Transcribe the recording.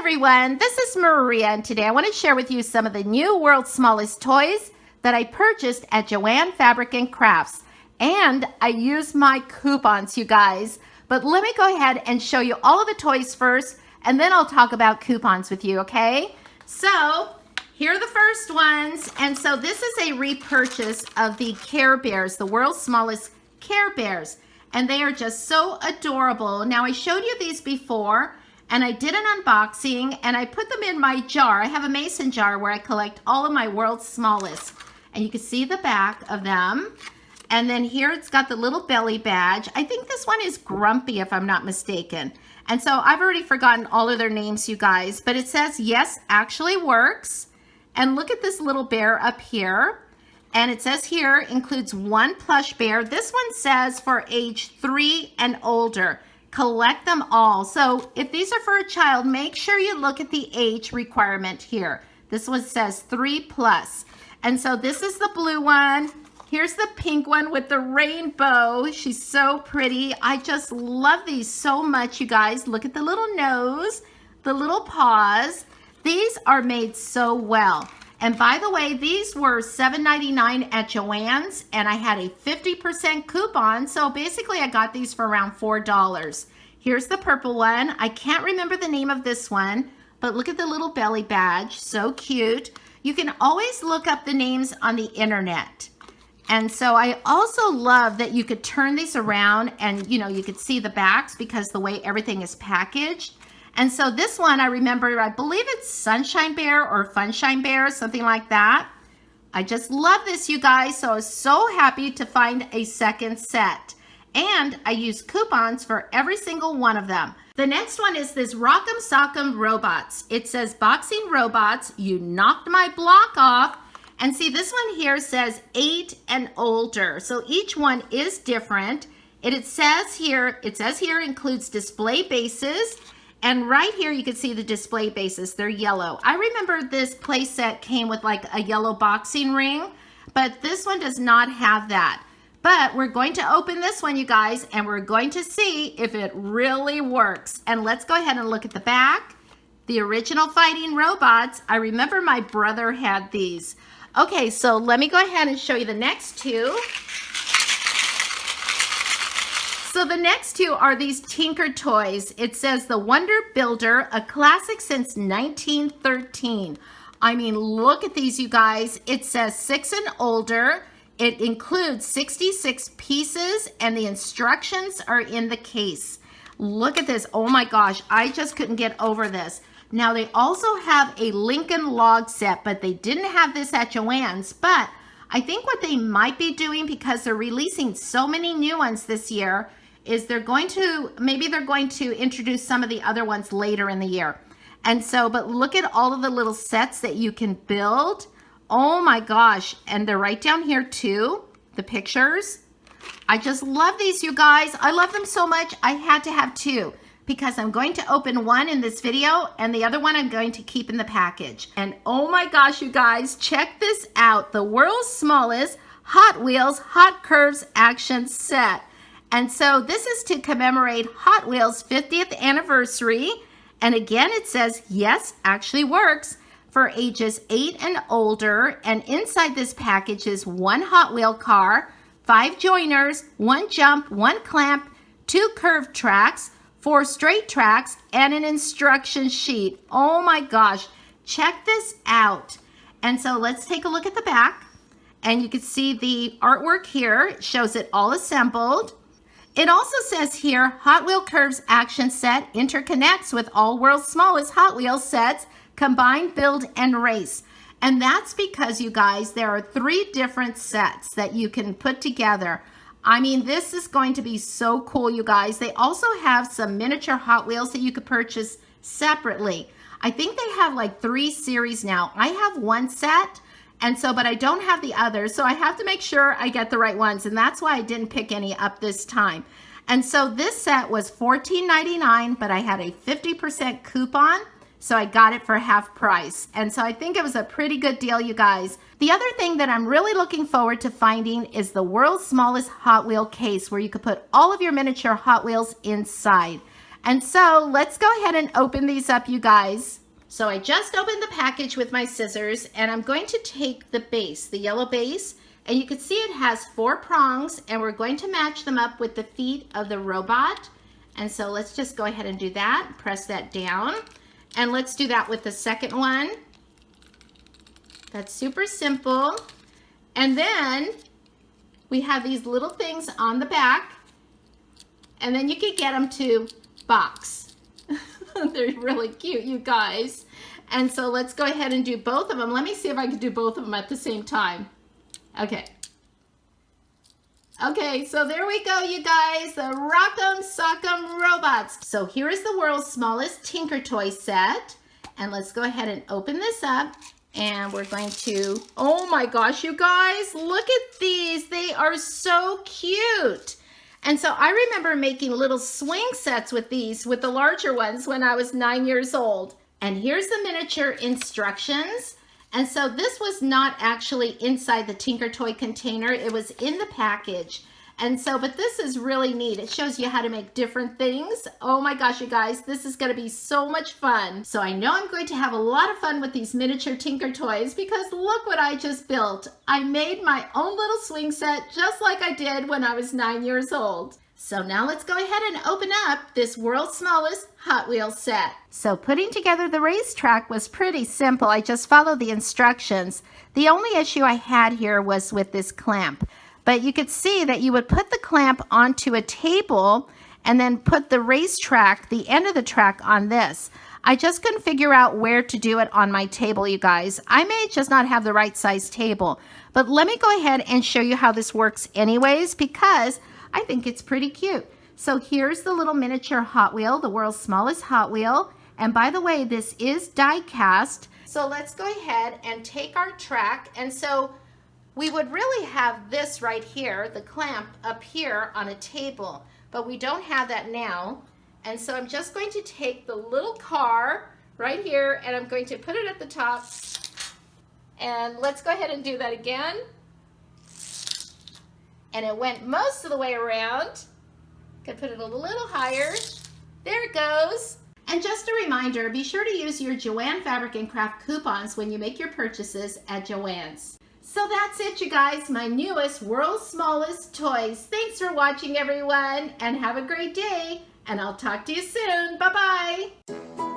everyone, this is Maria, and today I want to share with you some of the new World's Smallest toys that I purchased at JoAnn Fabric and Crafts. And I used my coupons, you guys. But let me go ahead and show you all of the toys first, and then I'll talk about coupons with you, okay? So, here are the first ones. And so this is a repurchase of the Care Bears, the World's Smallest Care Bears. And they are just so adorable. Now, I showed you these before, and I did an unboxing, and I put them in my jar. I have a mason jar where I collect all of my World's Smallest. And you can see the back of them. And then here it's got the little belly badge. I think this one is Grumpy, if I'm not mistaken. And so I've already forgotten all of their names, you guys. But it says, yes, actually works. And look at this little bear up here. And it says here, includes one plush bear. This one says for age 3 and older. Collect them all. So if these are for a child, make sure you look at the age requirement here. This one says 3+. And so this is the blue one. Here's the pink one with the rainbow. She's so pretty. I just love these so much, you guys. Look at the little nose, the little paws. These are made so well. And by the way, these were $7.99 at JoAnn's, and I had a 50% coupon. So basically, I got these for around $4. Here's the purple one. I can't remember the name of this one, but look at the little belly badge. So cute. You can always look up the names on the internet. And so I also love that you could turn these around and, you know, you could see the backs because the way everything is packaged. And so this one, I remember, I believe it's Sunshine Bear or Funshine Bear, something like that. I just love this, you guys. So I was so happy to find a second set. And I used coupons for every single one of them. The next one is this Rock'em Sock'em Robots. It says Boxing Robots, you knocked my block off. And see, this one here says 8 and older. So each one is different. It says here includes display bases. And right here, you can see the display bases. They're yellow. I remember this play set came with like a yellow boxing ring, but this one does not have that. But we're going to open this one, you guys, and we're going to see if it really works. And let's go ahead and look at the back. The original fighting robots. I remember my brother had these. Okay, so let me go ahead and show you the next two. So the next two are these Tinker toys. It says the Wonder Builder, a classic since 1913. I mean, look at these, you guys. It says 6 and older. It includes 66 pieces, and the instructions are in the case. Look at this. Oh my gosh, I just couldn't get over this. Now, they also have a Lincoln log set, but they didn't have this at JoAnn's. But I think what they might be doing, because they're releasing so many new ones this year, is maybe they're going to introduce some of the other ones later in the year. And so, but look at all of the little sets that you can build. Oh my gosh. And they're right down here too, the pictures. I just love these, you guys. I love them so much. I had to have two because I'm going to open one in this video and the other one I'm going to keep in the package. And oh my gosh, you guys, check this out. The World's Smallest Hot Wheels Hot Curves Action Set. And so this is to commemorate Hot Wheels' 50th anniversary. And again, it says, yes, actually works for ages 8 and older. And inside this package is 1 Hot Wheel car, 5 joiners, 1 jump, 1 clamp, 2 curved tracks, 4 straight tracks, and an instruction sheet. Oh my gosh, check this out. And so let's take a look at the back. And you can see the artwork here. It shows it all assembled. It also says here, Hot Wheel Curves Action Set interconnects with all World's Smallest Hot Wheels sets, combine, build, and race. And that's because, you guys, there are 3 different sets that you can put together. I mean, this is going to be so cool, you guys. They also have some miniature Hot Wheels that you could purchase separately. I think they have like 3 series now. I have 1 set. And so, but I don't have the others, so I have to make sure I get the right ones, and that's why I didn't pick any up this time. And so this set was $14.99, but I had a 50% coupon, so I got it for half price. And so I think it was a pretty good deal, you guys. The other thing that I'm really looking forward to finding is the World's Smallest Hot Wheel case, where you could put all of your miniature Hot Wheels inside. And so let's go ahead and open these up, you guys. So I just opened the package with my scissors, and I'm going to take the base, the yellow base, and you can see it has 4 prongs, and we're going to match them up with the feet of the robot. And so let's just go ahead and do that. Press that down. And let's do that with the second one. That's super simple. And then we have these little things on the back, and then you can get them to box. They're really cute, you guys. And so let's go ahead and do both of them. Let me see if I can do both of them at the same time. Okay. Okay, so there we go, you guys, the Rock'em Sock'em Robots. So here is the world's smallest Tinker Toy set. And let's go ahead and open this up. And we're going to, oh my gosh, you guys, look at these. They are so cute. And so I remember making little swing sets with these, with the larger ones, when I was 9 years old. And here's the miniature instructions. And so this was not actually inside the Tinker Toy container. It was in the package. And so, but this is really neat. It shows you how to make different things. Oh my gosh, you guys, this is going to be so much fun. So I know I'm going to have a lot of fun with these miniature Tinker Toys, because look what I just built. I made my own little swing set just like I did when I was 9 years old. So now let's go ahead and open up this world's smallest Hot Wheels set. So putting together the racetrack was pretty simple. I just followed the instructions. The only issue I had here was with this clamp. But you could see that you would put the clamp onto a table and then put the racetrack, the end of the track, on this. I just couldn't figure out where to do it on my table, you guys. I may just not have the right size table. But let me go ahead and show you how this works anyways, because I think it's pretty cute. So here's the little miniature Hot Wheel, the world's smallest Hot Wheel. And by the way, this is die cast. So let's go ahead and take our track. And so we would really have this right here, the clamp up here on a table, but we don't have that now. And so I'm just going to take the little car right here, and I'm going to put it at the top. And let's go ahead and do that again. And it went most of the way around. Could put it a little higher. There it goes. And just a reminder, be sure to use your JoAnn Fabric and Craft coupons when you make your purchases at JoAnn's. So that's it, you guys, my newest world's smallest toys. Thanks for watching, everyone, and have a great day. And I'll talk to you soon. Bye-bye.